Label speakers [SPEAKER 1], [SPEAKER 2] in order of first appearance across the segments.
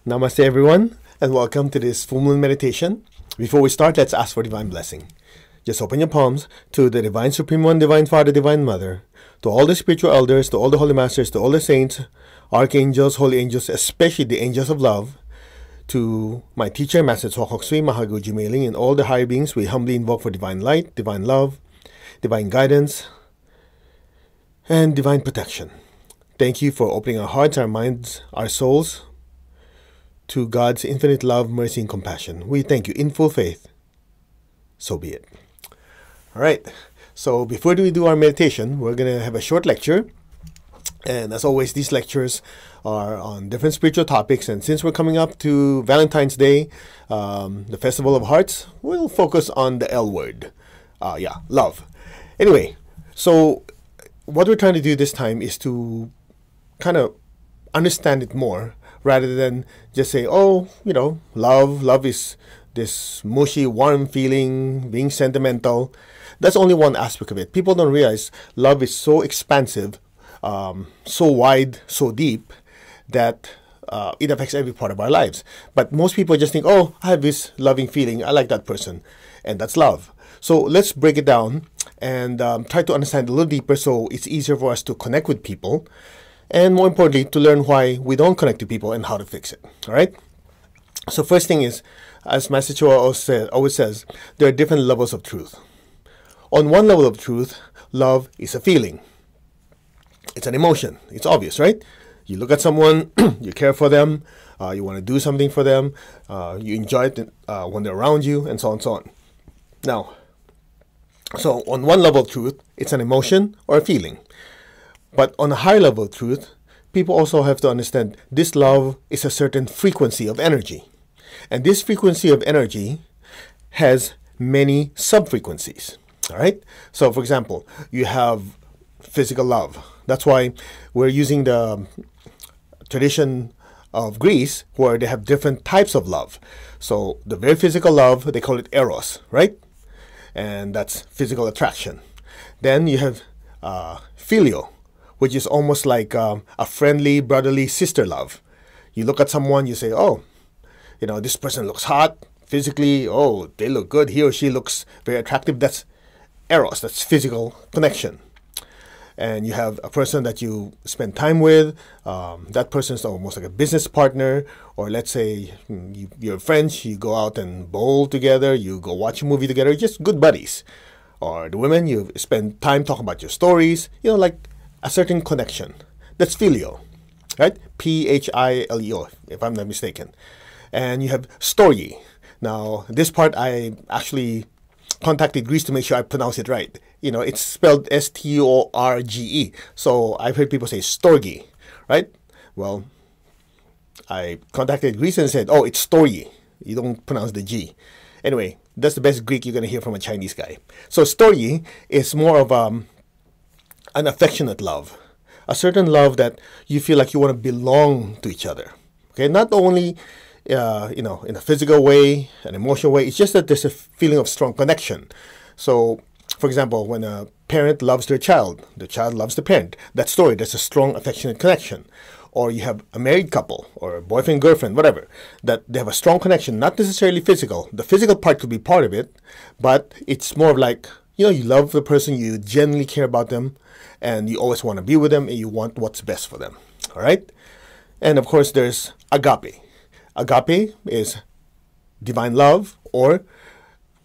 [SPEAKER 1] Namaste, everyone, and welcome to this full moon meditation. Before we start, let's ask for divine blessing. Just open your palms to the Divine Supreme One, Divine Father, Divine Mother, to all the spiritual elders, to all the holy masters, to all the saints, archangels, holy angels, especially the angels of love, to my teacher, Master Tsokok Sui Mahaguji Mailing, and all the higher beings we humbly invoke for divine light, divine love, divine guidance, and divine protection. Thank you for opening our hearts, our minds, our souls to God's infinite love, mercy, and compassion. We thank you in full faith. So be it. All right. So before we do our meditation, we're going to have a short lecture. And as always, these lectures are on different spiritual topics. And since we're coming up to Valentine's Day, the Festival of Hearts, we'll focus on the L word. Love. Anyway, so what we're trying to do this time is to kind of understand it more, rather than just say, love is this mushy, warm feeling, being sentimental. That's only one aspect of it. People don't realize love is so expansive, so wide, so deep, that it affects every part of our lives. But most people just think, I have this loving feeling, I like that person, and that's love. So let's break it down and try to understand a little deeper so it's easier for us to connect with people. And more importantly, to learn why we don't connect to people and how to fix it. All right? So first thing is, as Master Choa always says, there are different levels of truth. On one level of truth, love is a feeling. It's an emotion. It's obvious, right? You look at someone, you care for them, you want to do something for them, you enjoy it when they're around you, and so on and so on. Now, so on one level of truth, it's an emotion or a feeling. But on a higher level of truth, people also have to understand this love is a certain frequency of energy. And this frequency of energy has many sub-frequencies. All right? So, for example, you have physical love. That's why we're using the tradition of Greece, where they have different types of love. So, the very physical love, they call it eros, right? And that's physical attraction. Then you have phileo, which is almost like a friendly, brotherly sister love. You look at someone, you say, this person looks hot physically. Oh, they look good. He or she looks very attractive. That's eros. That's physical connection. And you have a person that you spend time with. That person is almost like a business partner. Or let's say you're friends. You go out and bowl together. You go watch a movie together. Just good buddies. Or the women, you spend time talking about your stories. Like a certain connection. That's phileo, right? Phileo, if I'm not mistaken. And you have storge. Now, this part I actually contacted Greece to make sure I pronounce it right. It's spelled Storge. So I've heard people say storge, right? Well, I contacted Greece and said, it's storge. You don't pronounce the G. Anyway, that's the best Greek you're going to hear from a Chinese guy. So storge is more of an affectionate love, a certain love that you feel like you want to belong to each other. Okay, not only in a physical way, an emotional way. It's just that there's a feeling of strong connection. So, for example, when a parent loves their child, the child loves the parent. That story, there's a strong affectionate connection. Or you have a married couple, or a boyfriend, girlfriend, whatever, that they have a strong connection, not necessarily physical. The physical part could be part of it, but it's more of like, you love the person, you genuinely care about them, and you always want to be with them, and you want what's best for them. All right? And of course, there's agape. Agape is divine love, or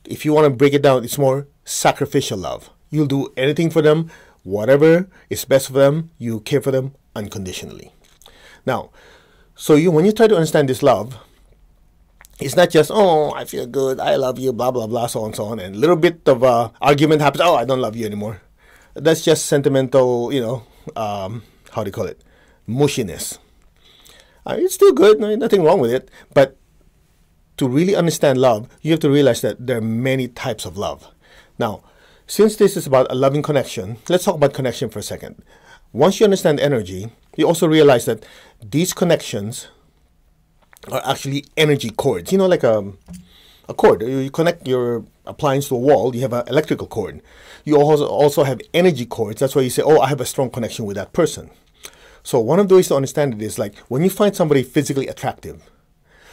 [SPEAKER 1] if you want to break it down, it's more sacrificial love. You'll do anything for them, whatever is best for them, you care for them unconditionally. Now, so when you try to understand this love, it's not just, I feel good, I love you, blah, blah, blah, so on, and a little bit of argument happens, I don't love you anymore. That's just sentimental, how do you call it? Mushiness. It's still good, nothing wrong with it. But to really understand love, you have to realize that there are many types of love. Now, since this is about a loving connection, let's talk about connection for a second. Once you understand energy, you also realize that these connections are actually energy cords. Like a cord. You connect your appliance to a wall, you have an electrical cord. You also have energy cords. That's why you say, I have a strong connection with that person. So one of the ways to understand it is like when you find somebody physically attractive,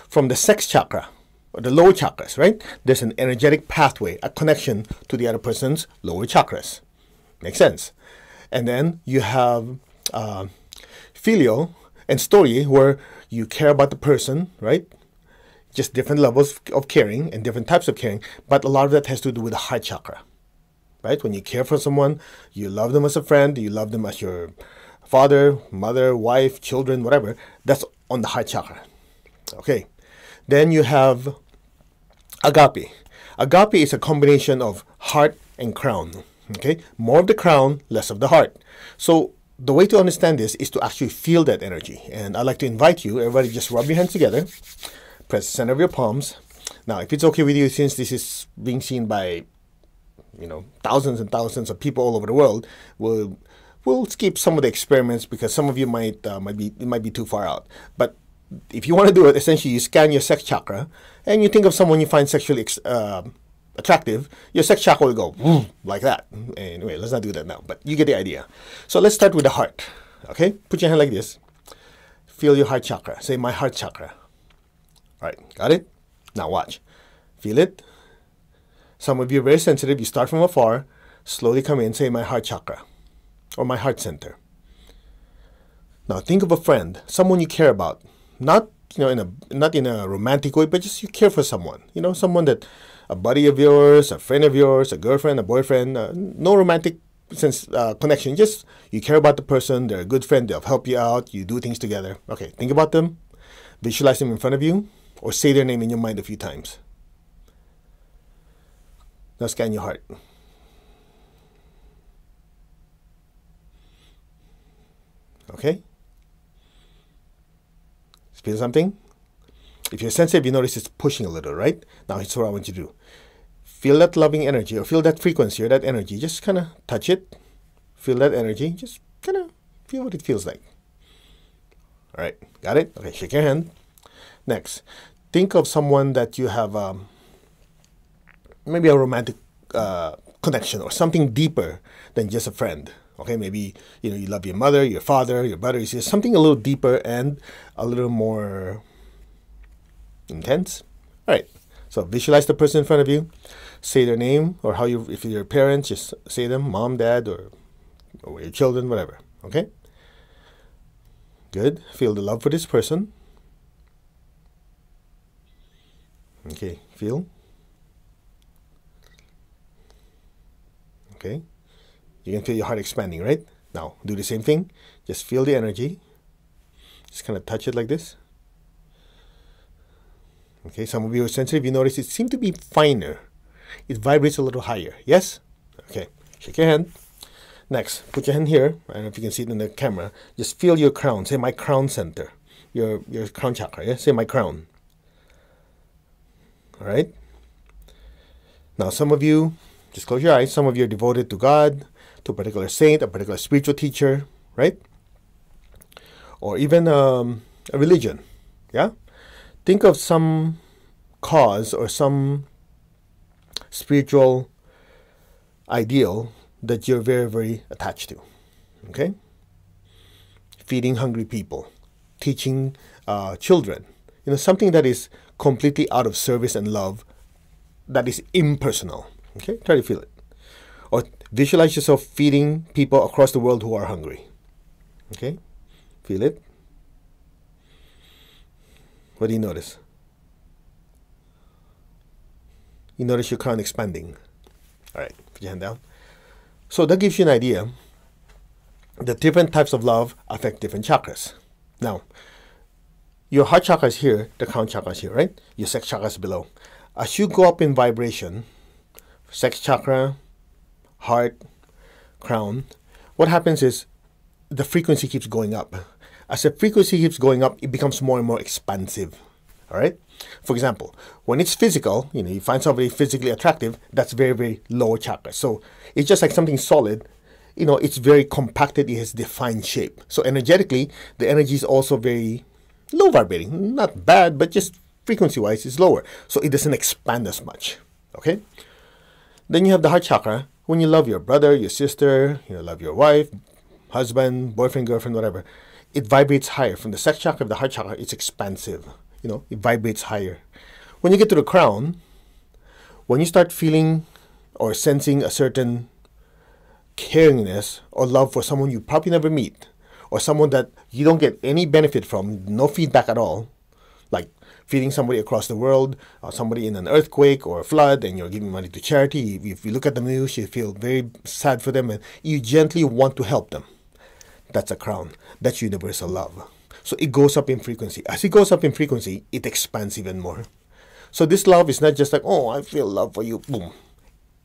[SPEAKER 1] from the sex chakra, or the lower chakras, right? There's an energetic pathway, a connection to the other person's lower chakras. Makes sense. And then you have filial and storge, where you care about the person, right? Just different levels of caring and different types of caring, but a lot of that has to do with the heart chakra, right? When you care for someone, you love them as a friend, you love them as your father, mother, wife, children, whatever. That's on the heart chakra. Okay. Then you have agape. Agape is a combination of heart and crown. Okay. More of the crown, less of the heart. So the way to understand this is to actually feel that energy. And I'd like to invite you, everybody, just rub your hands together, press the center of your palms. Now, if it's okay with you, since this is being seen by, thousands and thousands of people all over the world, we'll skip some of the experiments because some of you might be too far out. But if you want to do it, essentially you scan your sex chakra and you think of someone you find sexually attractive. Your sex chakra will go like that. Anyway, let's not do that now, but you get the idea. So let's start with the heart. Okay, put your hand like this. Feel your heart chakra. Say, my heart chakra. All right, got it? Now watch. Feel it. Some of you are very sensitive. You start from afar, slowly come in, say, my heart chakra or my heart center. Now think of a friend, someone you care about. Not not in a romantic way, but just you care for someone. Someone that, a buddy of yours, a friend of yours, a girlfriend, a boyfriend. No romantic connection. Just you care about the person. They're a good friend. They'll help you out. You do things together. Okay, think about them. Visualize them in front of you, or say their name in your mind a few times. Now scan your heart. Okay? Feel something? If you're sensitive, you notice it's pushing a little, right? Now, here's what I want you to do. Feel that loving energy, or feel that frequency, or that energy. Just kind of touch it. Feel that energy. Just kind of feel what it feels like. All right. Got it? Okay, shake your hand. Next, think of someone that you have maybe a romantic connection, or something deeper than just a friend. Okay, maybe you love your mother, your father, your brother. You see something a little deeper and a little more intense. All right. So visualize the person in front of you. Say their name, or if you're parents, just say them, mom, dad, or your children, whatever. Okay. Good. Feel the love for this person. Okay. Feel. Okay. You can feel your heart expanding, right? Now, do the same thing. Just feel the energy. Just kind of touch it like this. Okay, some of you are sensitive. You notice it seems to be finer. It vibrates a little higher. Yes? Okay, shake your hand. Next, put your hand here. I don't know if you can see it in the camera. Just feel your crown. Say, my crown center. Your crown chakra, yeah? Say, my crown. All right? Now, some of you, just close your eyes. Some of you are devoted to God, to a particular saint, a particular spiritual teacher, right? Or even a religion, yeah? Think of some cause or some spiritual ideal that you're very, very attached to, okay? Feeding hungry people, teaching children, something that is completely out of service and love, that is impersonal, okay? Try to feel it. Or visualize yourself feeding people across the world who are hungry. Okay? Feel it? What do you notice? You notice your crown expanding. All right, put your hand down. So that gives you an idea that different types of love affect different chakras. Now, your heart chakra is here, the crown chakra is here, right? Your sex chakra is below. As you go up in vibration, sex chakra, heart, crown, what happens is the frequency keeps going up. As the frequency keeps going up, it becomes more and more expansive. All right? For example, when it's physical, you find somebody physically attractive, that's very, very lower chakra. So it's just like something solid. It's very compacted. It has defined shape. So energetically, the energy is also very low vibrating. Not bad, but just frequency-wise, it's lower. So it doesn't expand as much. Okay? Then you have the heart chakra. When you love your brother, your sister, love your wife, husband, boyfriend, girlfriend, whatever, it vibrates higher. From the sex chakra to the heart chakra, it's expansive. it vibrates higher. When you get to the crown, when you start feeling or sensing a certain caringness or love for someone you probably never meet, or someone that you don't get any benefit from, no feedback at all, like feeding somebody across the world, or somebody in an earthquake or a flood, and you're giving money to charity. If you look at the news, you feel very sad for them, and you gently want to help them. That's a crown. That's universal love. So it goes up in frequency. As it goes up in frequency, it expands even more. So this love is not just like, oh, I feel love for you, boom.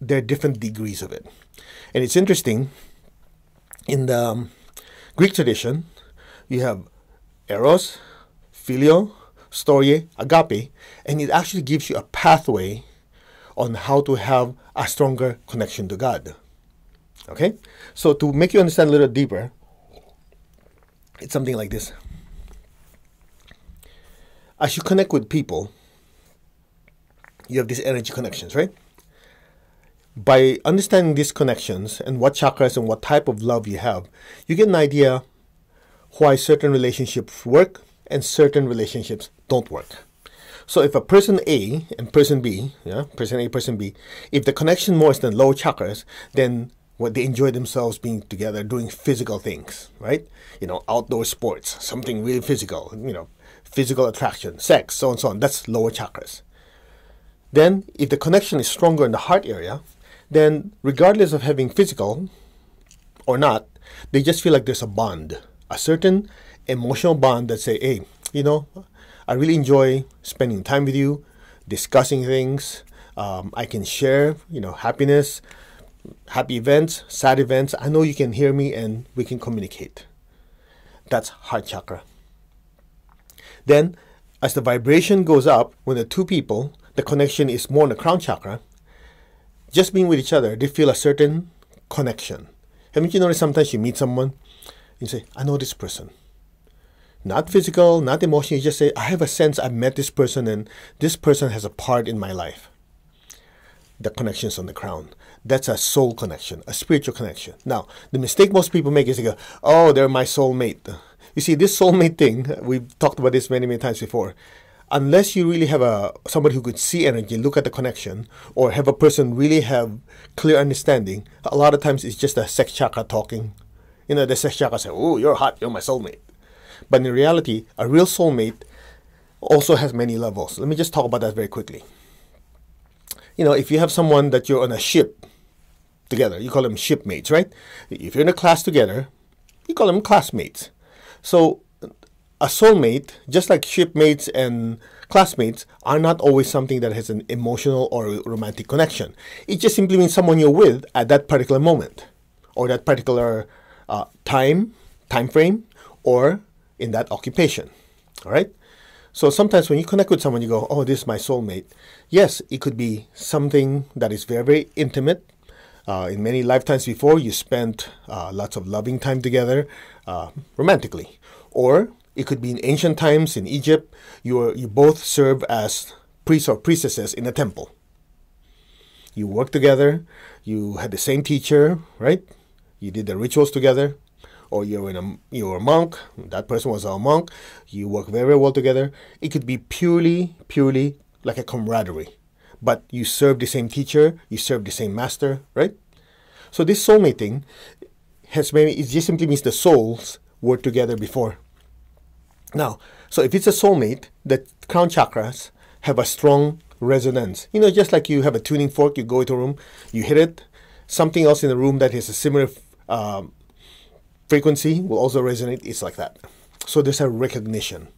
[SPEAKER 1] There are different degrees of it. And it's interesting, in the Greek tradition, you have eros, phileo, storge, agape, and it actually gives you a pathway on how to have a stronger connection to God. Okay? So to make you understand a little deeper, it's something like this. As you connect with people, you have these energy connections, right? By understanding these connections and what chakras and what type of love you have, you get an idea why certain relationships work and certain relationships don't work. So if a person A and person B, person A, person B, if the connection more is than low chakras, then they enjoy themselves being together, doing physical things, right? Outdoor sports, something really physical, physical attraction, sex, so on and so on. That's lower chakras. Then if the connection is stronger in the heart area, then regardless of having physical or not, they just feel like there's a bond, a certain emotional bond that say, hey, I really enjoy spending time with you, discussing things. I can share, happiness, happy events, sad events. I know you can hear me and we can communicate. That's heart chakra. Then, as the vibration goes up, when the two people, the connection is more in the crown chakra, just being with each other, they feel a certain connection. Haven't you noticed sometimes you meet someone, you say, I know this person. Not physical, not emotional, you just say, I have a sense I've met this person and this person has a part in my life. The connection's on the crown. That's a soul connection, a spiritual connection. Now, the mistake most people make is they go, oh, they're my soulmate. You see, this soulmate thing, we've talked about this many, many times before. Unless you really have somebody who could see energy, look at the connection, or have a person really have clear understanding, a lot of times it's just a sex chakra talking. The sex chakra say, oh, you're hot, you're my soulmate. But in reality, a real soulmate also has many levels. Let me just talk about that very quickly. If you have someone that you're on a ship together, you call them shipmates, right? If you're in a class together, you call them classmates. So a soulmate, just like shipmates and classmates, are not always something that has an emotional or romantic connection. It just simply means someone you're with at that particular moment, or that particular time frame, or in that occupation. All right? So sometimes when you connect with someone, you go, oh, this is my soulmate. Yes, it could be something that is very, very intimate. In many lifetimes before, you spent lots of loving time together romantically. Or it could be in ancient times in Egypt, you both serve as priests or priestesses in a temple. You worked together, you had the same teacher, right? You did the rituals together. Or you were a monk, that person was a monk, you work very, very well together. It could be purely like a camaraderie. But you serve the same teacher, you serve the same master, right? So this soulmate thing it just simply means the souls were together before. Now, so if it's a soulmate, the crown chakras have a strong resonance. Just like you have a tuning fork, you go into a room, you hit it, something else in the room that has a similar frequency will also resonate. It's like that. So there's a recognition.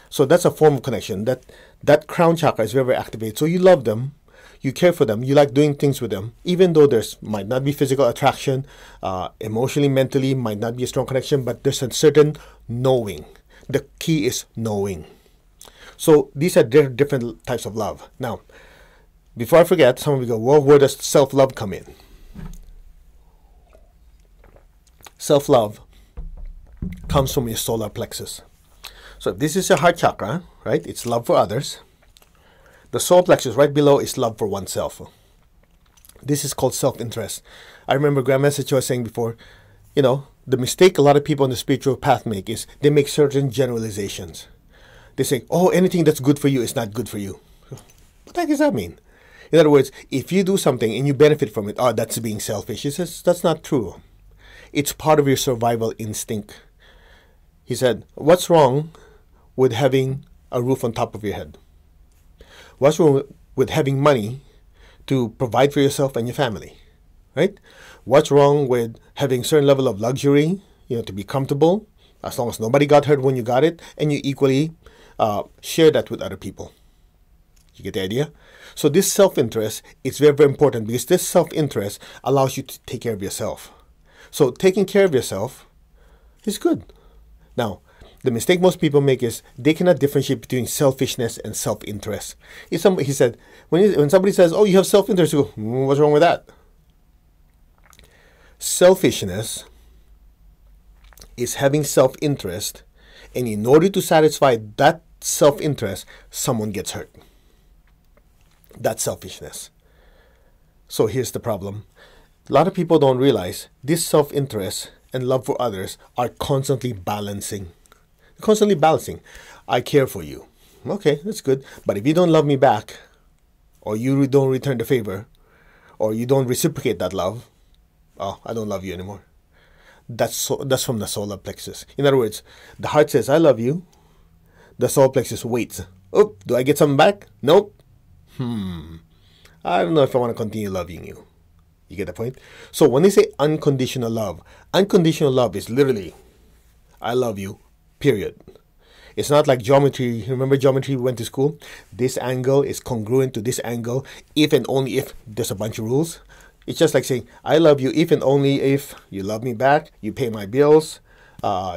[SPEAKER 1] So that's a form of connection. That crown chakra is very, very activated. So you love them, you care for them, you like doing things with them, even though there's might not be physical attraction, emotionally, mentally might not be a strong connection, but there's a certain knowing. The key is knowing. So these are different types of love. Now, before I forget, some of you go, well, where does self-love come in? Self-love comes from your solar plexus. So if this is your heart chakra, right? It's love for others. The solar plexus right below is love for oneself. This is called self-interest. I remember Grandmaster Cho was saying before, the mistake a lot of people on the spiritual path make is they make certain generalizations. They say, oh, anything that's good for you is not good for you. What the heck does that mean? In other words, if you do something and you benefit from it, oh, that's being selfish. He says, that's not true. It's part of your survival instinct. He said, what's wrong with having a roof on top of your head? What's wrong with having money to provide for yourself and your family? Right? What's wrong with having a certain level of luxury, to be comfortable, as long as nobody got hurt when you got it, and you equally share that with other people? You get the idea? So this self-interest is very, very important, because this self-interest allows you to take care of yourself. So taking care of yourself is good. Now, the mistake most people make is they cannot differentiate between selfishness and self-interest. He said, when somebody says, oh, you have self-interest, you go, what's wrong with that? Selfishness is having self-interest, and in order to satisfy that self-interest, someone gets hurt. That's selfishness. So here's the problem. A lot of people don't realize this self-interest and love for others are constantly balancing. Constantly balancing. I care for you. Okay, that's good. But if you don't love me back, or you don't return the favor, or you don't reciprocate that love, oh, I don't love you anymore. That's from the solar plexus. In other words, the heart says, I love you. The solar plexus waits. Oh, do I get something back? Nope. I don't know if I want to continue loving you. You get the point? So when they say unconditional love is literally, I love you, period. It's not like geometry. Remember geometry, we went to school? This angle is congruent to this angle if and only if there's a bunch of rules. It's just like saying, I love you if and only if you love me back, you pay my bills,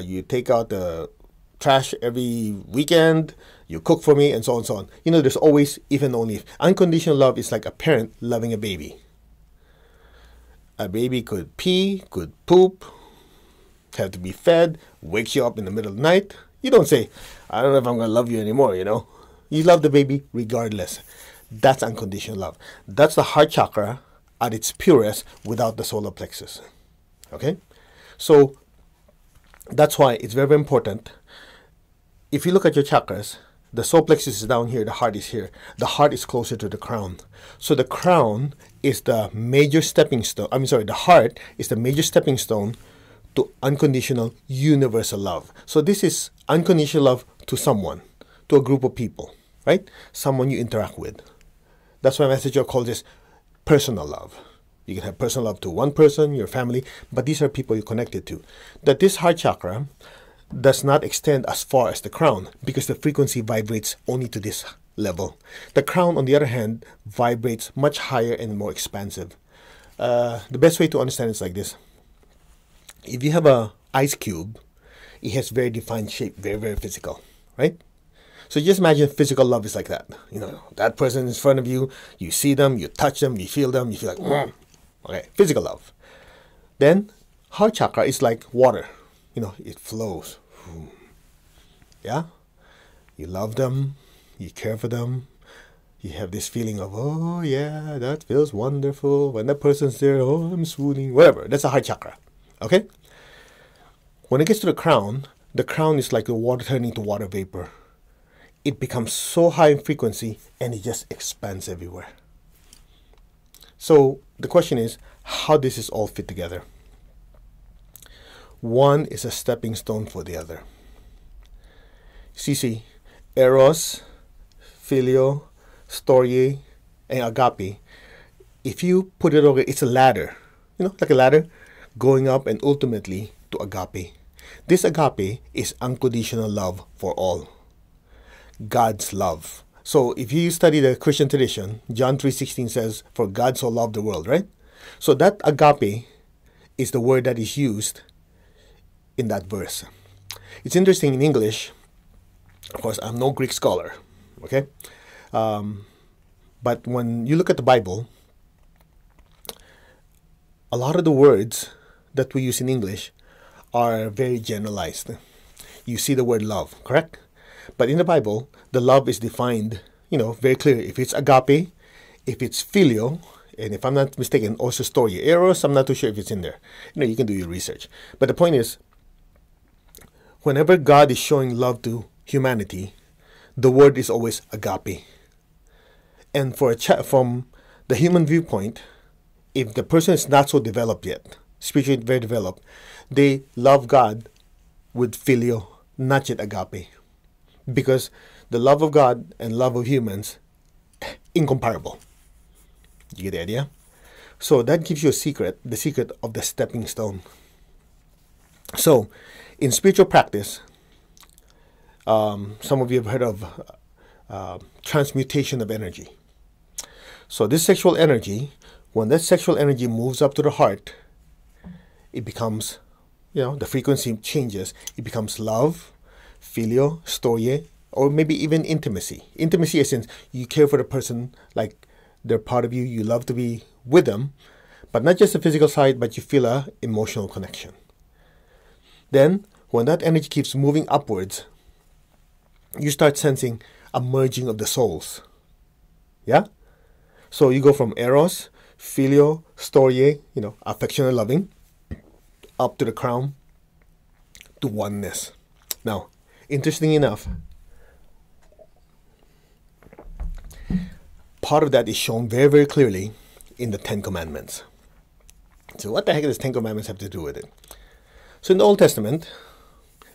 [SPEAKER 1] you take out the trash every weekend, you cook for me, and so on and so on. There's always if and only if. Unconditional love is like a parent loving a baby. A baby could pee, could poop, have to be fed, wakes you up in the middle of the night. You don't say, I don't know if I'm going to love you anymore, You love the baby regardless. That's unconditional love. That's the heart chakra at its purest without the solar plexus. Okay? So that's why it's very, very important. If you look at your chakras, the solar plexus is down here, the heart is here. The heart is closer to the crown. So the crown is the major stepping stone. The heart is the major stepping stone to unconditional universal love. So this is unconditional love to someone, to a group of people, right? Someone you interact with. That's why Messenger calls this personal love. You can have personal love to one person, your family, but these are people you're connected to. That this heart chakra does not extend as far as the crown because the frequency vibrates only to this level. The crown, on the other hand, vibrates much higher and more expansive. The best way to understand it is like this. If you have an ice cube, it has very defined shape, very, very physical, right? So just imagine physical love is like that. That person in front of you, you see them, you touch them, you feel like, okay, physical love. Then, heart chakra is like water. It flows. Yeah? You love them, you care for them, you have this feeling of, oh yeah, that feels wonderful. When that person's there, oh, I'm swooning, whatever. That's a heart chakra. Okay? When it gets to the crown is like the water turning to water vapor. It becomes so high in frequency and it just expands everywhere. So the question is, how does this all fit together? One is a stepping stone for the other. See, eros, phileo, storge, and agape. If you put it over, it's a ladder. Like a ladder going up and ultimately to agape. This agape is unconditional love for all. God's love. So if you study the Christian tradition, John 3:16 says, for God so loved the world, right? So that agape is the word that is used in that verse. It's interesting in English. Of course, I'm no Greek scholar, okay? But when you look at the Bible, a lot of the words that we use in English are very generalized. You see the word love, correct? But in the Bible, the love is defined, very clear. If it's agape, if it's phileo, and if I'm not mistaken, also storge. Eros, I'm not too sure if it's in there. You can do your research. But the point is, whenever God is showing love to humanity, the word is always agape. And from the human viewpoint, if the person is not so developed yet, spiritually very developed, they love God with filial, not yet agape. Because the love of God and love of humans, incomparable. You get the idea? So that gives you a secret, the secret of the stepping stone. So, in spiritual practice, some of you have heard of transmutation of energy. So this sexual energy, when that sexual energy moves up to the heart, it becomes, the frequency changes. It becomes love, filio, storge, or maybe even intimacy. Intimacy, as in you care for the person like they're part of you. You love to be with them, but not just the physical side, but you feel a emotional connection. Then, when that energy keeps moving upwards, you start sensing a merging of the souls. Yeah? So you go from eros, filio, storge, affection and loving, up to the crown, to oneness. Now, interesting enough, part of that is shown very, very clearly in the Ten Commandments. So what the heck does Ten Commandments have to do with it? So in the Old Testament,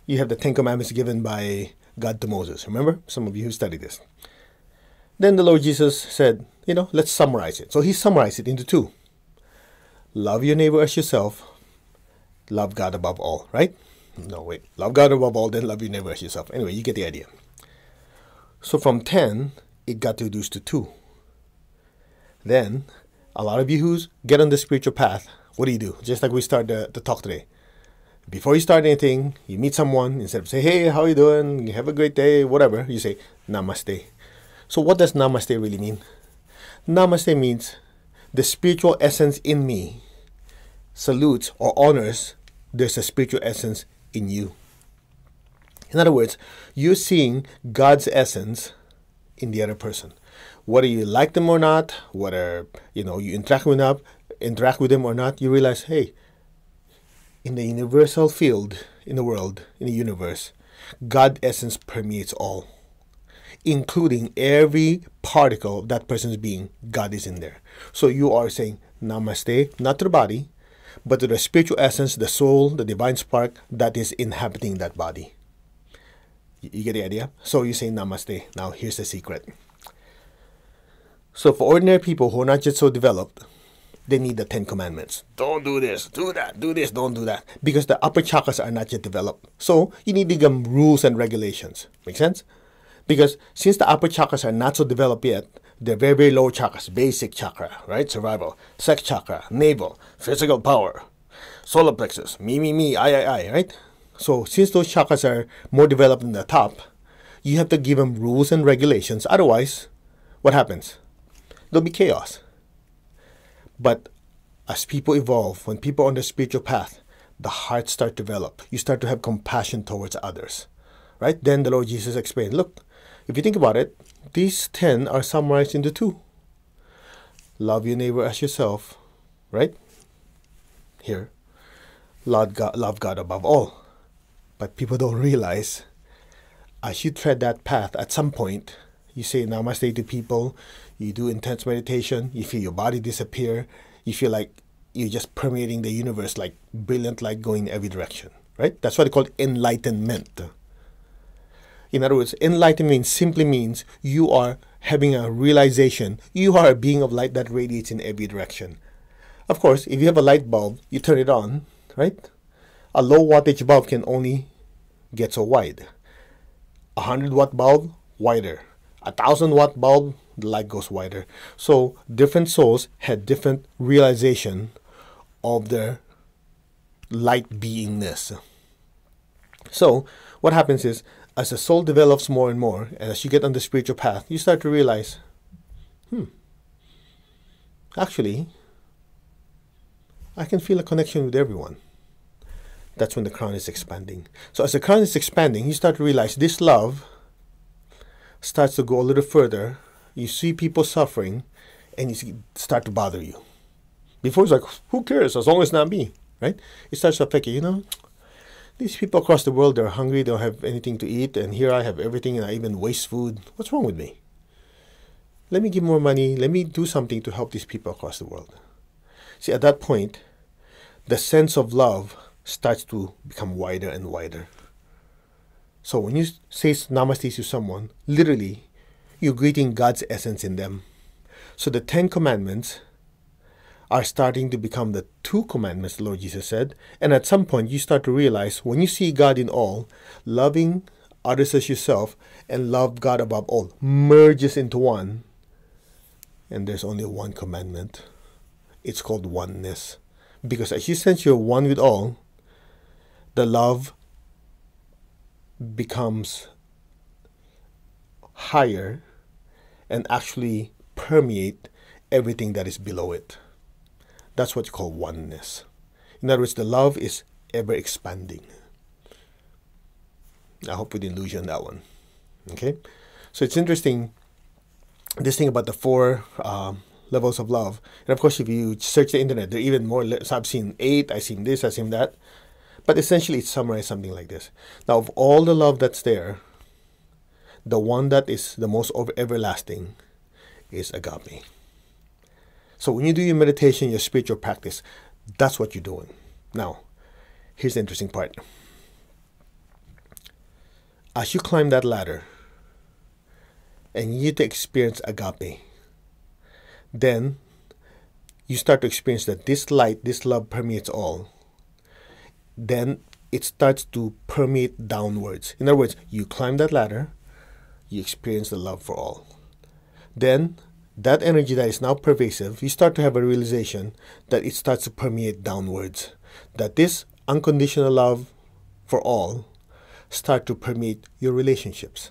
[SPEAKER 1] you have the Ten Commandments given by God to Moses. Remember? Some of you who studied this. Then the Lord Jesus said, let's summarize it. So he summarized it into two. Love your neighbor as yourself. Love God above all, right? No, wait. Love God above all, then love your neighbor as yourself. Anyway, you get the idea. So from 10, it got reduced to 2. Then, a lot of you who get on the spiritual path, what do? Just like we started the talk today. Before you start anything, you meet someone, instead of say, hey, how are you doing? You have a great day, whatever, you say, namaste. So what does namaste really mean? Namaste means the spiritual essence in me salutes or honors there's a spiritual essence in you. In other words, you're seeing God's essence in the other person. Whether you like them or not, whether you interact with them or not, you realize, hey, in the universal field, in the world, in the universe, God's essence permeates all, including every particle of that person's being. God is in there. So you are saying namaste, not to the body, but to the spiritual essence, the soul, the divine spark that is inhabiting that body. You get the idea? So you say namaste. Now here's the secret. So for ordinary people who are not yet so developed, they need the 10 Commandments. Don't do this, do that, do this, don't do that. Because the upper chakras are not yet developed. So you need to give them rules and regulations. Make sense? Because since the upper chakras are not so developed yet, they're very, very low chakras. Basic chakra, right? Survival. Sex chakra, navel, physical power, solar plexus, me, I, right? So since those chakras are more developed in the top, you have to give them rules and regulations. Otherwise, what happens? There'll be chaos. But as people evolve, when people are on the spiritual path, the heart starts to develop. You start to have compassion towards others, right? Then the Lord Jesus explained, look, if you think about it, these 10 are summarized into 2. Love your neighbor as yourself, right? Here, love God above all. But people don't realize, as you tread that path, at some point, you say namaste to people, you do intense meditation, you feel your body disappear, you feel like you're just permeating the universe like brilliant light going in every direction, right? That's what they call enlightenment. In other words, enlightenment simply means you are having a realization, you are a being of light that radiates in every direction. Of course, if you have a light bulb, you turn it on, right? A low wattage bulb can only get so wide. 100-watt bulb, wider. 1,000-watt bulb, the light goes wider. So different souls had different realization of their light beingness. So what happens is, as the soul develops more and more, and as you get on the spiritual path, you start to realize, actually, I can feel a connection with everyone. That's when the crown is expanding. So as the crown is expanding, you start to realize this love starts to go a little further. You see people suffering, and you start to bother you. Before it's like, who cares, as long as it's not me, right? It starts to affect you, these people across the world, they're hungry, they don't have anything to eat, and here I have everything and I even waste food. What's wrong with me? Let me give more money. Let me do something to help these people across the world. See, at that point, the sense of love starts to become wider and wider. So when you say namaste to someone, literally, you're greeting God's essence in them. So the 10 commandments are starting to become the 2 commandments, the Lord Jesus said. And at some point, you start to realize when you see God in all, loving others as yourself and love God above all merges into one. And there's only one commandment. It's called oneness. Because as you sense you're one with all, the love becomes higher and actually permeate everything that is below it. That's what you call oneness. In other words, the love is ever expanding. I hope we didn't lose you on that one. Okay? So it's interesting, this thing about the 4 levels of love. And of course, if you search the internet, there are even more. So I've seen 8, I've seen this, I've seen that. But essentially, it's summarized something like this. Now, of all the love that's there, the one that is the most everlasting is agape. So when you do your meditation, your spiritual practice, that's what you're doing. Now, here's the interesting part. As you climb that ladder and you get to experience agape, then you start to experience that this light, this love permeates all. Then it starts to permeate downwards. In other words, you climb that ladder, you experience the love for all. Then that energy that is now pervasive, you start to have a realization that it starts to permeate downwards. That this unconditional love for all start to permeate your relationships.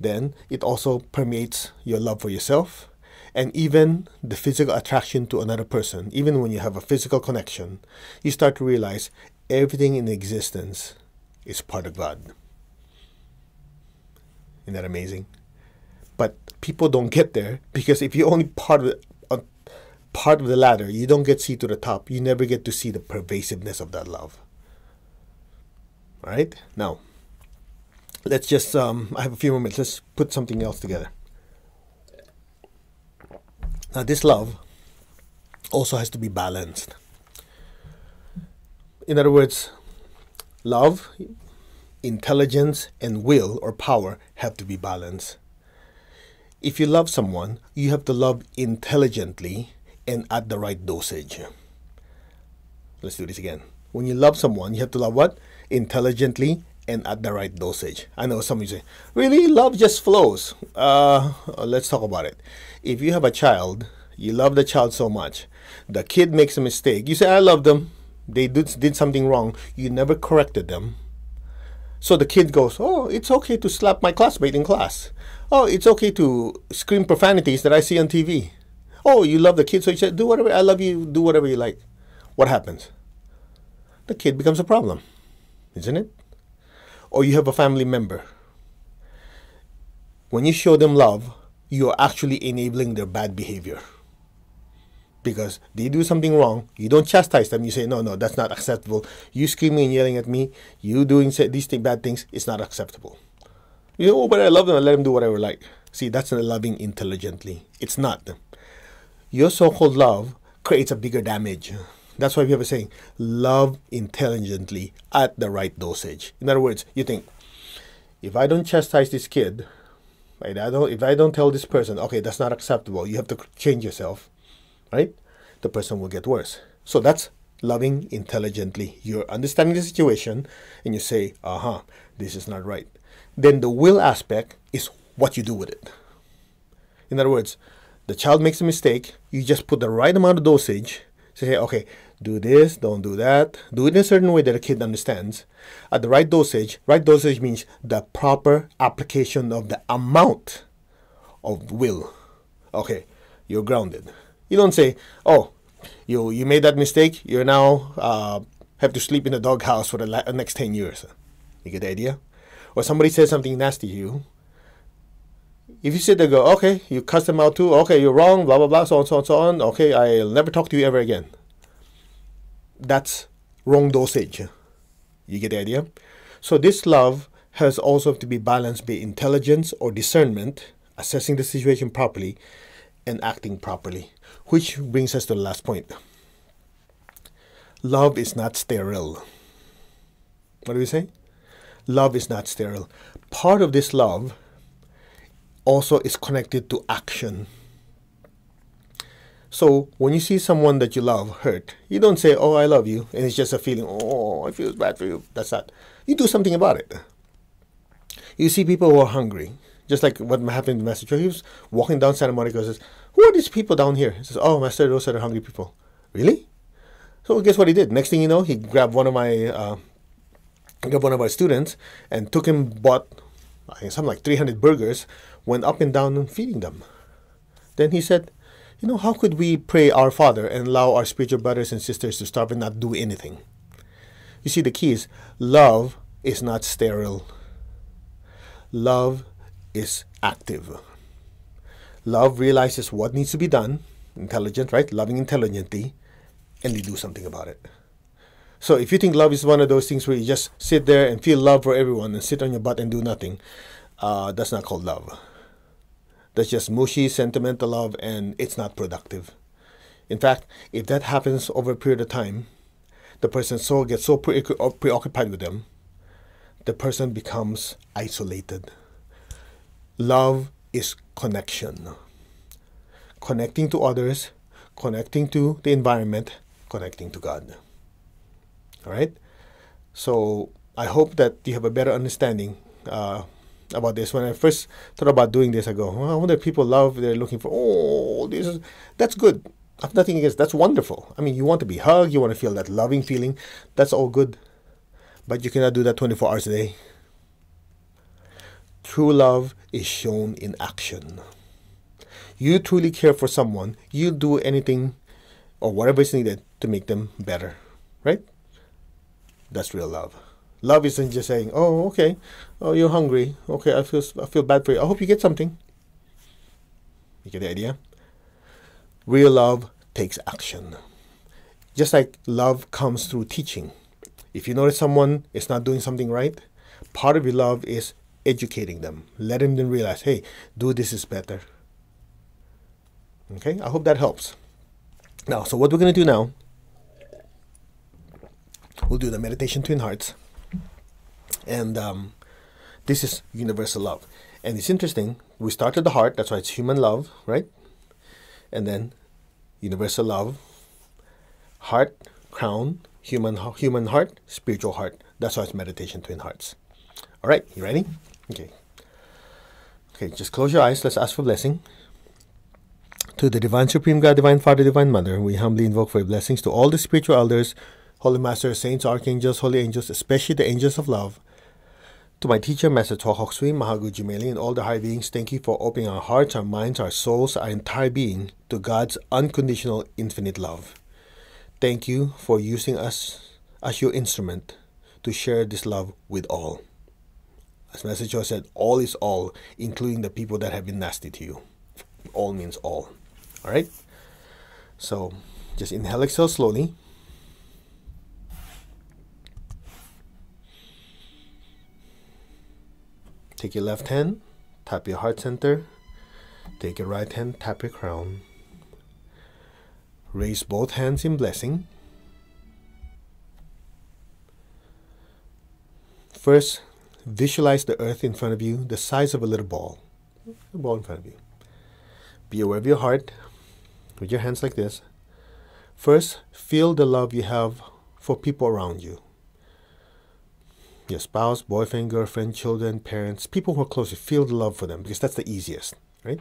[SPEAKER 1] Then it also permeates your love for yourself and even the physical attraction to another person. Even when you have a physical connection, you start to realize everything in existence is part of God. Isn't that amazing? But people don't get there because if you're only part of the ladder, you don't get to see to the top. You never get to see the pervasiveness of that love. All right? Now, let's just, I have a few more minutes. Let's put something else together. Now, this love also has to be balanced. In other words, love, intelligence, and will or power have to be balanced. If you love someone, you have to love intelligently and at the right dosage. Let's do this again. When you love someone, you have to love what? Intelligently and at the right dosage. I know some of you say, really? Love just flows. Let's talk about it. If you have a child, you love the child so much, the kid makes a mistake. You say, I love them. They did something wrong. You never corrected them. So the kid goes, oh, it's okay to slap my classmate in class. Oh, it's okay to scream profanities that I see on TV. Oh, you love the kid, so you say, do whatever, I love you, do whatever you like. What happens? The kid becomes a problem, isn't it? Or you have a family member. When you show them love, you are actually enabling their bad behavior. Because they do something wrong, you don't chastise them, you say, no, that's not acceptable. You screaming and yelling at me, you doing these bad things, it's not acceptable. You know, oh, but I love them, I let them do whatever I like. See, that's not loving intelligently. It's not. Your so-called love creates a bigger damage. That's why we have a saying, love intelligently at the right dosage. In other words, you think, if I don't chastise this kid, right, if I don't tell this person, okay, that's not acceptable, you have to change yourself, right? The person will get worse. So that's loving intelligently. You're understanding the situation and you say, this is not right. Then the will aspect is what you do with it. In other words, the child makes a mistake, you just put the right amount of dosage. Say, okay, do this, don't do that. Do it in a certain way that a kid understands. At the right dosage means the proper application of the amount of will. Okay, you're grounded. You don't say, oh, you made that mistake, you now have to sleep in the doghouse for the next 10 years. You get the idea? Or somebody says something nasty to you. If you sit there and go, okay, you cuss them out too, okay, you're wrong, blah, blah, blah, so on, so on, so on, okay, I'll never talk to you ever again. That's wrong dosage. You get the idea? So this love has also to be balanced by intelligence or discernment, assessing the situation properly, and acting properly. Which brings us to the last point. Love is not sterile. What do we say? Love is not sterile. Part of this love also is connected to action. So when you see someone that you love hurt, you don't say, oh, I love you, and it's just a feeling, oh, I feel bad for you. That's that. You do something about it. You see people who are hungry, just like what happened in Master. He was walking down Santa Monica and says, who are these people down here? He says, oh, Master, those are the hungry people. Really? So guess what he did? Next thing you know, he grabbed one of our students and took him, bought I think something like 300 burgers, went up and down and feeding them. Then he said, you know, how could we pray our Father and allow our spiritual brothers and sisters to starve and not do anything? You see, the key is love is not sterile. Love is active. Love realizes what needs to be done, intelligent, right? Loving intelligently, and they do something about it. So if you think love is one of those things where you just sit there and feel love for everyone and sit on your butt and do nothing, that's not called love. That's just mushy, sentimental love, and it's not productive. In fact, if that happens over a period of time, the person's soul gets so preoccupied with them, the person becomes isolated. Love is connection. Connecting to others, connecting to the environment, connecting to God. All right? So I hope that you have a better understanding about this. When I first thought about doing this, I go, well, I wonder if people love, they're looking for, that's good. I have nothing against, that's wonderful. I mean, you want to be hugged, you want to feel that loving feeling, that's all good. But you cannot do that 24 hours a day. True love is shown in action. You truly care for someone, you'll do anything or whatever is needed to make them better, right? That's real love. Love isn't just saying, oh, okay, oh, you're hungry. Okay, I feel bad for you. I hope you get something. You get the idea? Real love takes action. Just like love comes through teaching. If you notice someone is not doing something right, part of your love is educating them. Letting them realize, hey, do this is better. Okay, I hope that helps. Now, so what we're going to do now, we'll do the meditation Twin Hearts. And this is universal love. And it's interesting, we started the heart, that's why it's human love, right? And then universal love, heart, crown, human heart, spiritual heart. That's why it's meditation Twin Hearts. All right, you ready? Okay. Okay, just close your eyes. Let's ask for blessing. To the Divine Supreme God, Divine Father, Divine Mother, we humbly invoke for your blessings to all the spiritual elders, Holy Masters, Saints, Archangels, Holy Angels, especially the Angels of Love. To my teacher, Master Tohok Sui, Mahaguji Meli, and all the high beings, thank you for opening our hearts, our minds, our souls, our entire being to God's unconditional, infinite love. Thank you for using us as your instrument to share this love with all. As Master Cho said, all is all, including the people that have been nasty to you. All means all. All right? So, just inhale, exhale slowly. Take your left hand, tap your heart center. Take your right hand, tap your crown. Raise both hands in blessing. First, visualize the earth in front of you, the size of a little ball. A ball in front of you. Be aware of your heart with your hands like this. First, feel the love you have for people around you. Your spouse, boyfriend, girlfriend, children, parents, people who are close, you feel the love for them because that's the easiest, right?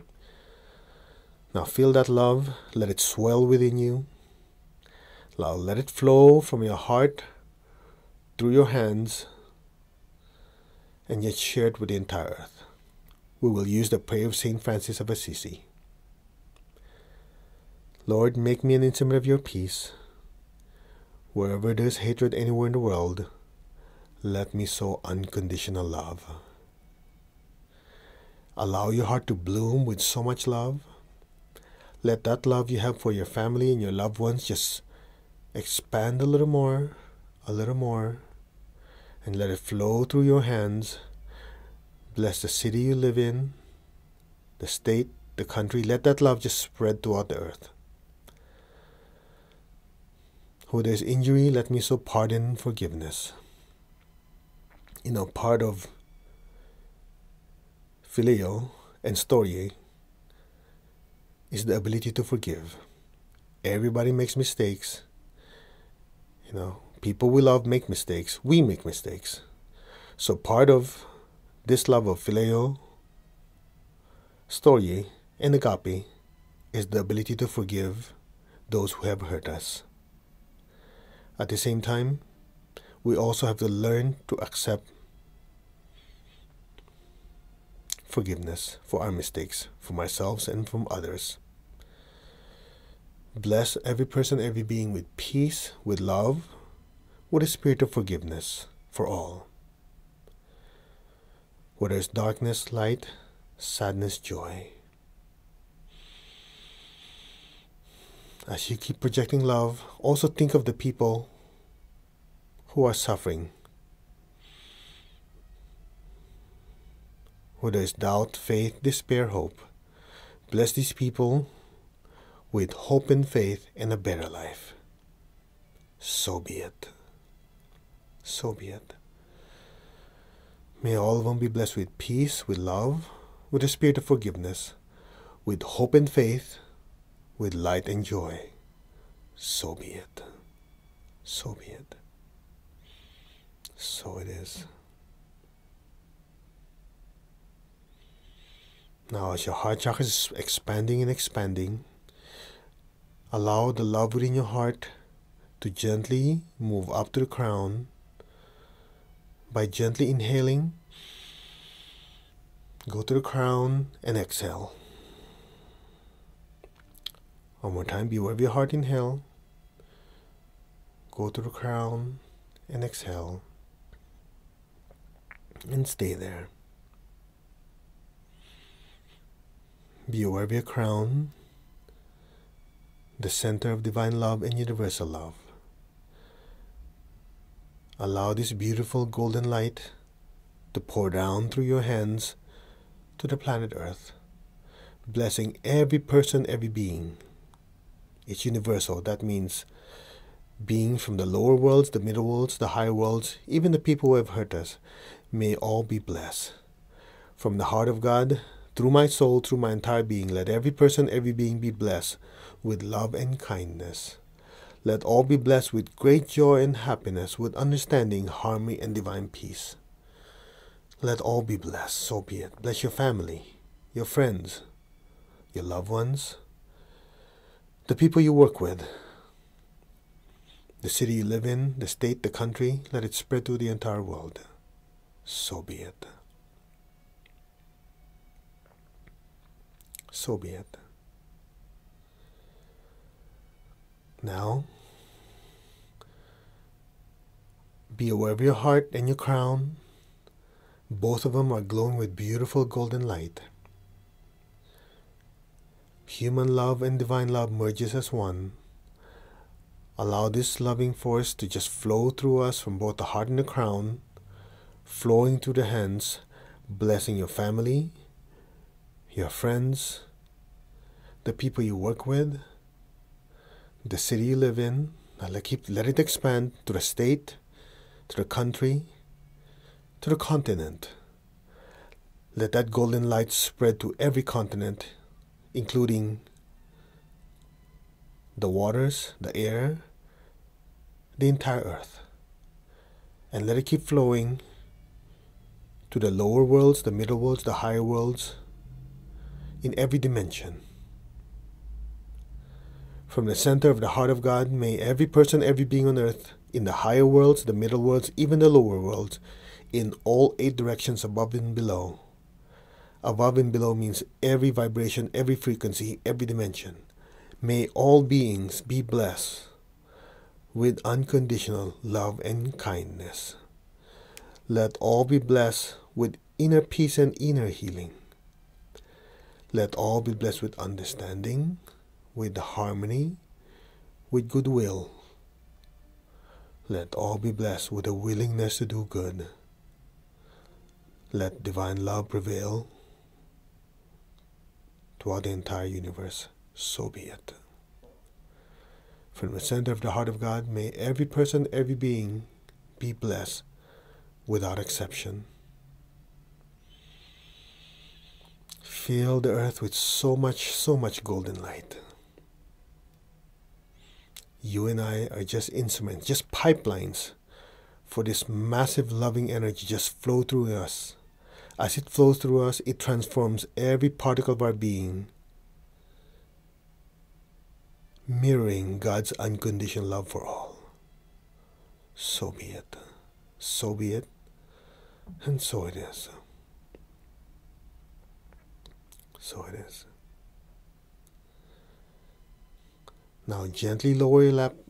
[SPEAKER 1] Now feel that love, let it swell within you. Now let it flow from your heart through your hands and yet share it with the entire earth. We will use the prayer of Saint Francis of Assisi. Lord, make me an instrument of your peace. Wherever there is hatred anywhere in the world, let me sow unconditional love. Allow your heart to bloom with so much love. Let that love you have for your family and your loved ones just expand a little more, and let it flow through your hands. Bless the city you live in, the state, the country. Let that love just spread throughout the earth. Where there's injury, let me sow pardon and forgiveness. Part of phileo and storge is the ability to forgive. Everybody makes mistakes. People we love make mistakes. We make mistakes. So part of this love of phileo, storge, and agape is the ability to forgive those who have hurt us. At the same time, we also have to learn to accept forgiveness for our mistakes, from ourselves and from others. Bless every person, every being with peace, with love, with a spirit of forgiveness for all. Where there's darkness, light, sadness, joy. As you keep projecting love, also think of the people who are suffering. Where there is doubt, faith, despair, hope. Bless these people with hope and faith and a better life. So be it. So be it. May all of them be blessed with peace, with love, with a spirit of forgiveness, with hope and faith, with light and joy. So be it. So be it. So it is. Now as your heart chakra is expanding and expanding, allow the love within your heart to gently move up to the crown by gently inhaling. Go to the crown and exhale. One more time, be aware of your heart. Inhale. Go to the crown and exhale. And stay there. Be aware of your crown, the center of divine love and universal love. Allow this beautiful golden light to pour down through your hands to the planet Earth, blessing every person, every being. It's universal. That means beings from the lower worlds, the middle worlds, the higher worlds, even the people who have hurt us, may all be blessed. From the heart of God, through my soul, through my entire being, let every person, every being be blessed with love and kindness. Let all be blessed with great joy and happiness, with understanding, harmony, and divine peace. Let all be blessed, so be it. Bless your family, your friends, your loved ones, the people you work with, the city you live in, the state, the country. Let it spread through the entire world. So be it. So be it. Now, be aware of your heart and your crown. Both of them are glowing with beautiful golden light. Human love and divine love merges as one. Allow this loving force to just flow through us from both the heart and the crown, flowing through the hands, blessing your family, your friends, the people you work with, the city you live in. Now let it expand to the state, to the country, to the continent. Let that golden light spread to every continent, including the waters, the air, the entire earth. And let it keep flowing to the lower worlds, the middle worlds, the higher worlds, in every dimension. From the center of the heart of God, may every person, every being on earth, in the higher worlds, the middle worlds, even the lower worlds, in all 8 directions above and below. Above and below means every vibration, every frequency, every dimension. May all beings be blessed with unconditional love and kindness. Let all be blessed with inner peace and inner healing. Let all be blessed with understanding, with harmony, with goodwill, Let all be blessed with a willingness to do good. Let divine love prevail throughout the entire universe. So be it. From the center of the heart of God, may every person, every being be blessed without exception. Fill the earth with so much golden light. You and I are just instruments, just pipelines for this massive loving energy just flow through us. As it flows through us, it transforms every particle of our being, mirroring God's unconditional love for all. So be it. So be it. And so it is. So it is. Now gently lower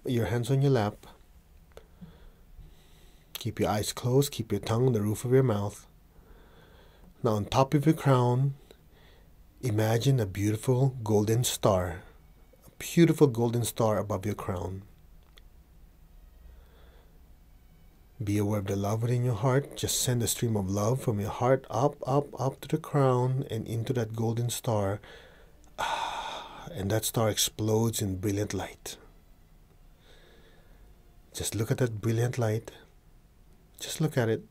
[SPEAKER 1] your hands on your lap. Keep your eyes closed. Keep your tongue on the roof of your mouth. Now on top of your crown, imagine a beautiful golden star. A beautiful golden star above your crown. Be aware of the love within your heart. Just send a stream of love from your heart up to the crown and into that golden star. And that star explodes in brilliant light. Just look at that brilliant light. Just look at it.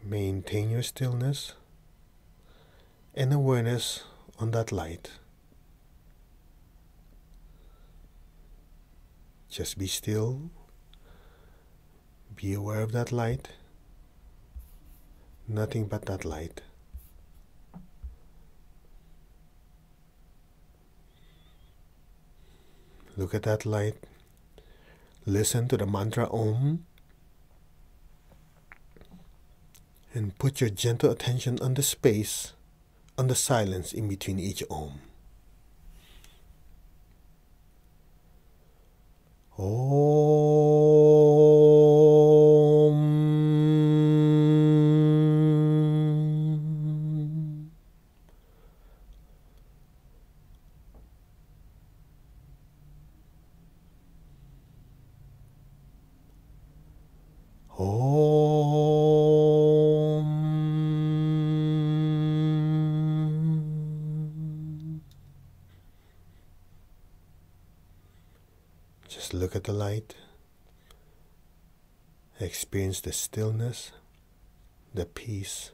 [SPEAKER 1] Maintain your stillness and awareness on that light. Just be still. Be aware of that light. Nothing but that light. Look at that light. Listen to the mantra Om. And put your gentle attention on the space, on the silence in between each Om. Om. Just look at the light. Experience the stillness, the peace,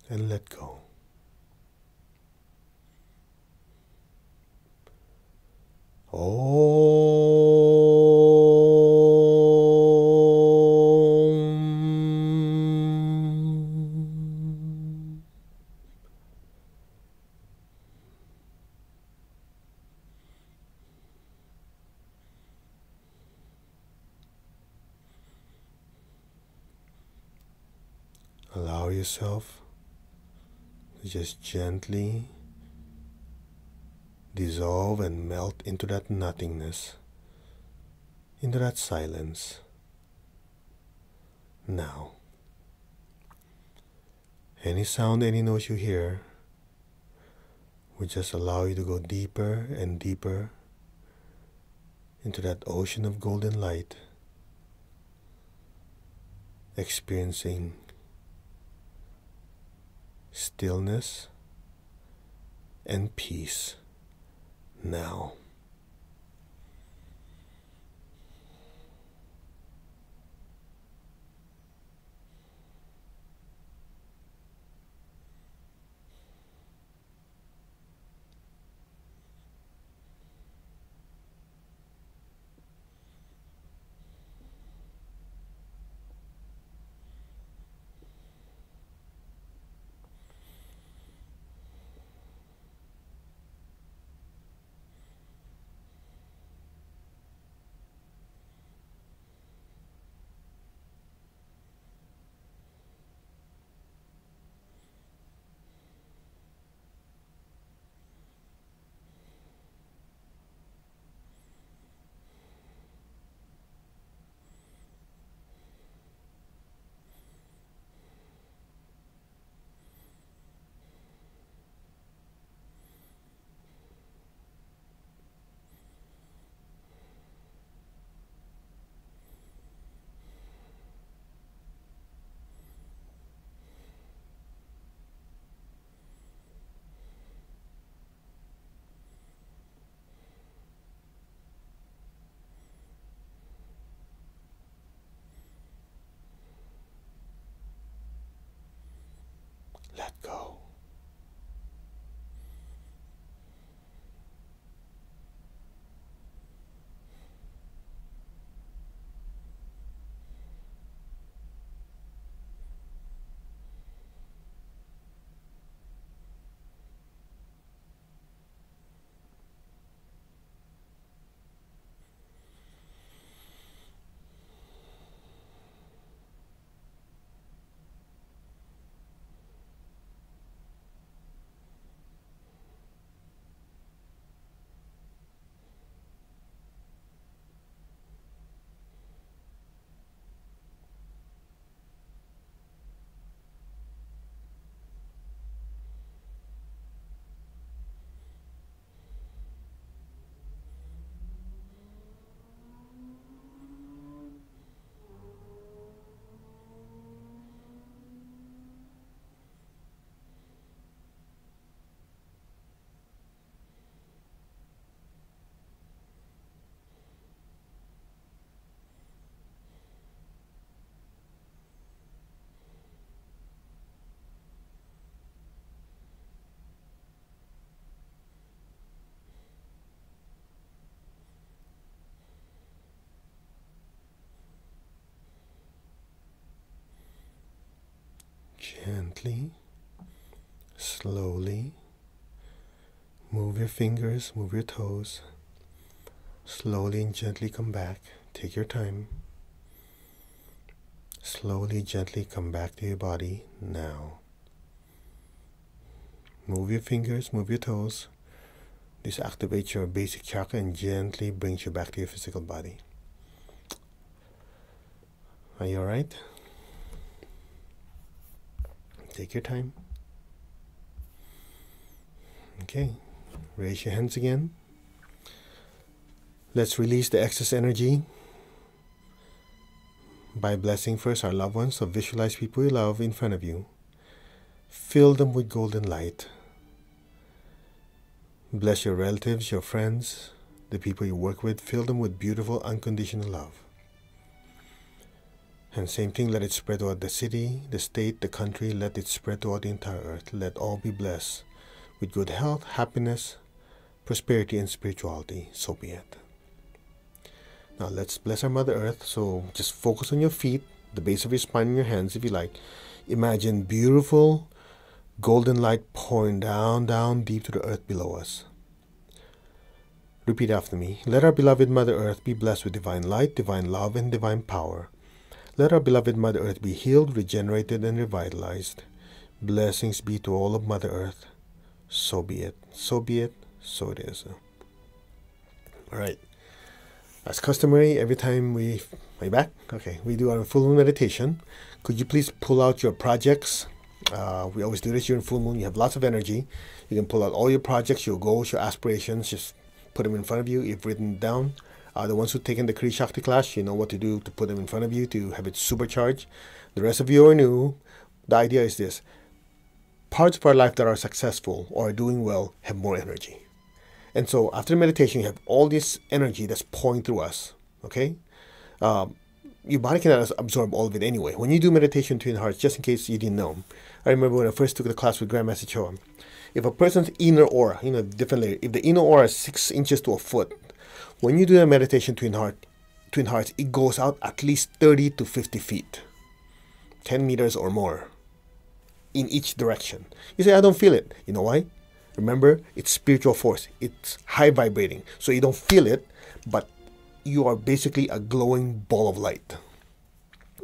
[SPEAKER 1] and let go. Om. Allow yourself to just gently dissolve and melt into that nothingness, into that silence. Now, any sound, any noise you hear will just allow you to go deeper and deeper into that ocean of golden light, experiencing stillness and peace now. Gently, slowly, move your fingers, move your toes. Slowly and gently come back. Take your time. Slowly, gently come back to your body now. Move your fingers, move your toes. This activates your basic chakra and gently brings you back to your physical body. Are you alright? Take your time. Okay, raise your hands again. Let's release the excess energy by blessing first our loved ones. So visualize people you love in front of you. Fill them with golden light. Bless your relatives, your friends, the people you work with. Fill them with beautiful, unconditional love. And same thing, let it spread throughout the city, the state, the country. Let it spread throughout the entire earth. Let all be blessed with good health, happiness, prosperity, and spirituality. So be it. Now let's bless our Mother Earth. So just focus on your feet, the base of your spine, and your hands if you like. Imagine beautiful golden light pouring down, down deep to the earth below us. Repeat after me. Let our beloved Mother Earth be blessed with divine light, divine love, and divine power. Let our beloved Mother Earth be healed, regenerated, and revitalized. Blessings be to all of Mother Earth. So be it. So be it. So it is. All right. As customary, every time are you back? Okay, we do our full moon meditation. Could you please pull out your projects? We always do this during full moon. You have lots of energy. You can pull out all your projects, your goals, your aspirations. Just put them in front of you. You've written down. The ones who've taken the Kriya Shakti class, you know what to do to put them in front of you to have it supercharged. The rest of you are new. The idea is this. Parts of our life that are successful or are doing well have more energy. And so after meditation, you have all this energy that's pouring through us, okay? Your body cannot absorb all of it anyway. When you do meditation Twin Hearts, just in case you didn't know, I remember when I first took the class with Grandmaster Choa, if a person's inner aura, different layer, if the inner aura is 6 inches to a foot, when you do a meditation Twin Hearts, it goes out at least 30 to 50 feet, 10 meters or more in each direction. You say, I don't feel it. You know why? Remember, it's spiritual force. It's high vibrating. So you don't feel it, but you are basically a glowing ball of light.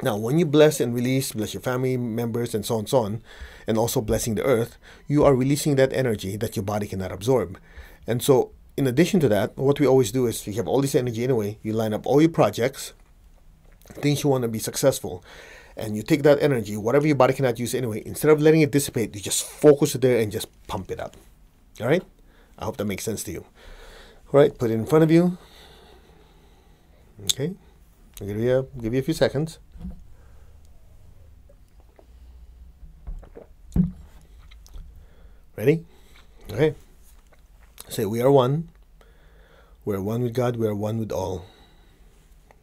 [SPEAKER 1] Now, when you bless and release, bless your family members and so on, and also blessing the earth, you are releasing that energy that your body cannot absorb. And so, in addition to that, what we always do is, you have all this energy anyway, you line up all your projects, things you want to be successful, and you take that energy, whatever your body cannot use anyway, instead of letting it dissipate, you just focus it there and just pump it up. All right? I hope that makes sense to you. All right, put it in front of you. Okay, I'll give you a few seconds. Ready? Okay. Say, we are one. We are one with God. We are one with all.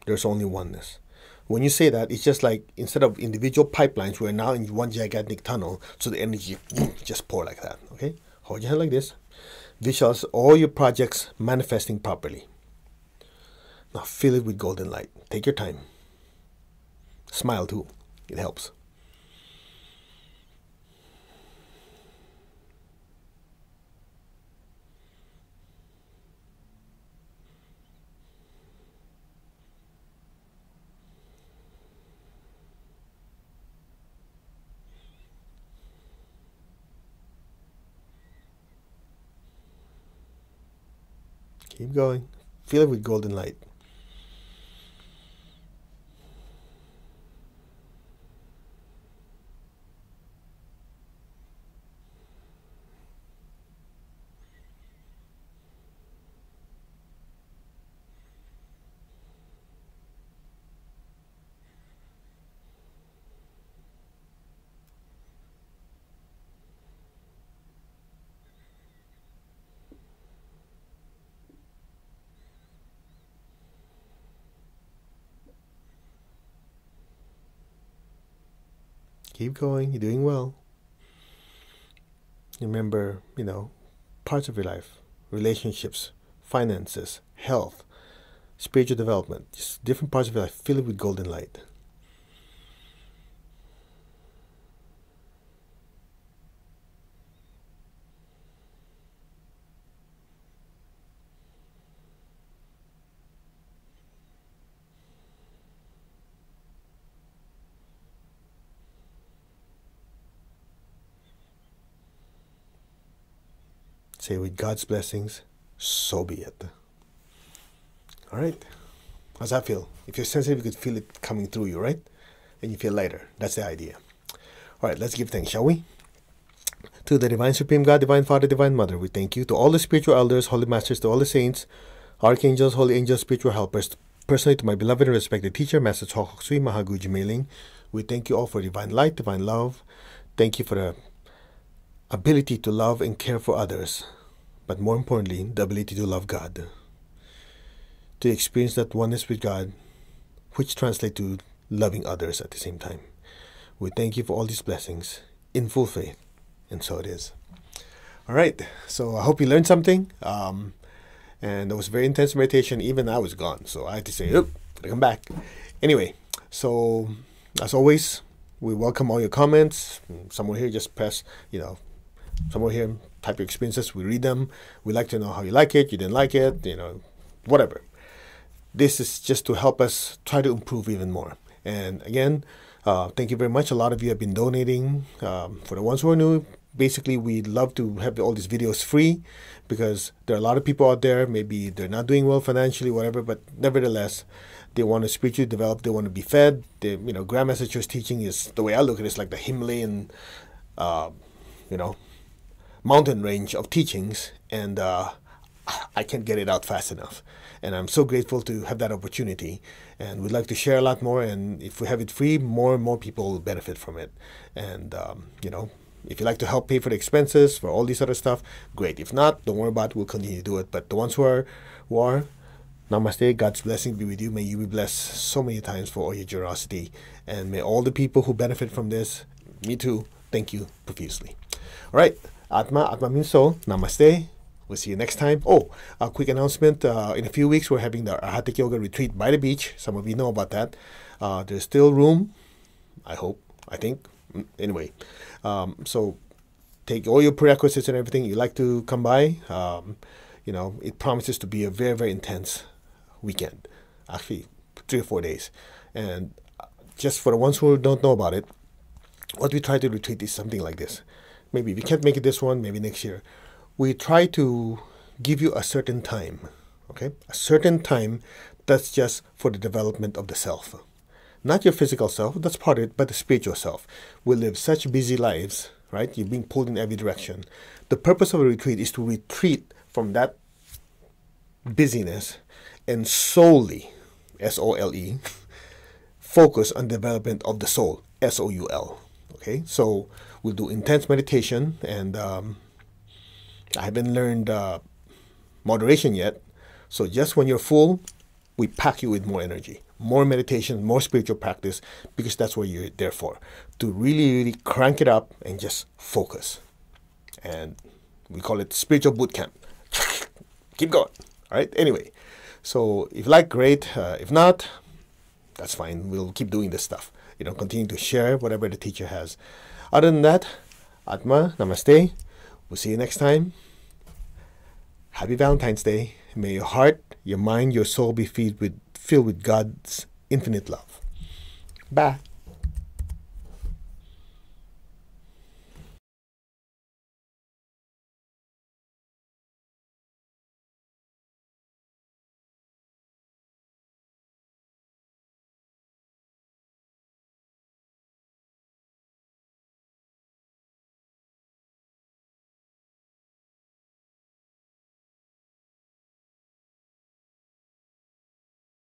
[SPEAKER 1] There's only oneness. When you say that, it's just like instead of individual pipelines, we're now in one gigantic tunnel, so the energy just pour like that. Okay? Hold your hand like this. Visualize all your projects manifesting properly. Now fill it with golden light. Take your time. Smile too. It helps. Keep going. Fill it with golden light. Keep going. You're doing well. Remember, parts of your life, relationships, finances, health, spiritual development, just different parts of your life. Fill it with golden light. say with God's blessings, so be it. All right. How's that feel? If you're sensitive, you could feel it coming through you, right? And you feel lighter. That's the idea. All right, let's give thanks, shall we? To the Divine Supreme God, Divine Father, Divine Mother, we thank you. To all the spiritual elders, holy masters, to all the saints, archangels, holy angels, spiritual helpers, personally to my beloved and respected teacher, Master Chok Sui Mahaguji Mailing, we thank you all for divine light, divine love. Thank you for the ability to love and care for others, but more importantly, the ability to love God. To experience that oneness with God, which translates to loving others at the same time. We thank you for all these blessings in full faith, and so it is. All right, so I hope you learned something. And it was very intense meditation. Even I was gone, so I had to say, "Oop, gotta come back." Anyway, so as always, we welcome all your comments. Somewhere here, just press, somewhere here, type your experiences. We read them. We like to know how you like it, you didn't like it, whatever. This is just to help us try to improve even more. And again, thank you very much. A lot of you have been donating. For the ones who are new, basically we'd love to have all these videos free, because there are a lot of people out there, maybe they're not doing well financially, whatever, but nevertheless, they want to spiritually develop, they want to be fed. Grandmaster Cho's teaching is, the way I look at it, is like the Himalayan, mountain range of teachings, and I can't get it out fast enough. And I'm so grateful to have that opportunity. And we'd like to share a lot more. And if we have it free, more and more people will benefit from it. And, if you'd like to help pay for the expenses, for all this other stuff, great. If not, don't worry about it. We'll continue to do it. But the ones who are, namaste, God's blessing be with you. May you be blessed so many times for all your generosity. And may all the people who benefit from this, me too, thank you profusely. All right. Atma means soul. Namaste. We'll see you next time. Oh, a quick announcement. In a few weeks, we're having the Hatha Yoga retreat by the beach. Some of you know about that. There's still room. I think. Anyway, so take all your prerequisites and everything. You like to come by. It promises to be a very, very intense weekend. Actually, 3 or 4 days. And just for the ones who don't know about it, what we try to retreat is something like this. Maybe we can't make it this one, maybe next year. We try to give you a certain time, okay? A certain time that's just for the development of the self. Not your physical self, that's part of it, but the spiritual self. We live such busy lives, right? You're being pulled in every direction. The purpose of a retreat is to retreat from that busyness and solely, S-O-L-E, focus on development of the soul, S-O-U-L, okay? So we'll do intense meditation, and I haven't learned moderation yet. So just when you're full, we pack you with more energy, more meditation, more spiritual practice, because that's what you're there for. To really, really crank it up and just focus. And we call it spiritual boot camp. Keep going. All right. Anyway, so if you like, great. If not, that's fine. We'll keep doing this stuff. Continue to share whatever the teacher has. Other than that, Atma, namaste. We'll see you next time. Happy Valentine's Day. May your heart, your mind, your soul be filled with God's infinite love. Bye.